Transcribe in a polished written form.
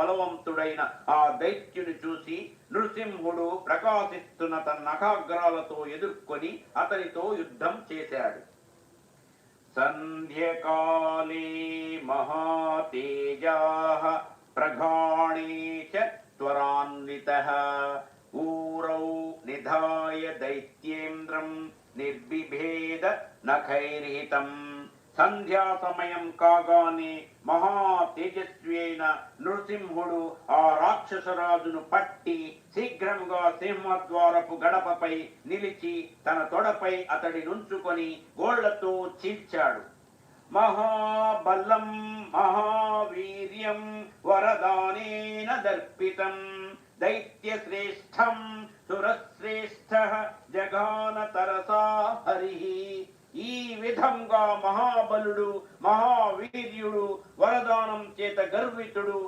మహాబలవంతుడైన ఆ దైత్యుని చూసి నృసింహుడు ప్రకాశిస్తున్న తన నఖాగ్రాలతో ఎదుర్కొని అతనితో యుద్ధం చేశాడు. సంధ్యకాలే మహాతేజాః ప్రఘాణే చ త్వరాన్వితః ఊరౌ నిధాయ దైత్యేంద్రం నిర్బిభేద నఖైర్హితం. సంధ్యా సమయం కాగానే మహా తేజస్వి అయిన నృసింహుడు ఆ రాక్షసరాజును పట్టి శీఘ్రముగా సింహద్వారపు గడపపై నిలిచి తన తొడపై అతడి నుంచుకొని గోళ్లతో చీల్చాడు. మహాబలం మహావీర్యం వరదానేన దర్పితం దైత్యశ్రేష్టం సురశ్రేష్ఠః జగాన తరసా హరిః. ఈ విధంగా మహాబలుడు మహావీర్యుడు వరదానం చేత గర్వితుడు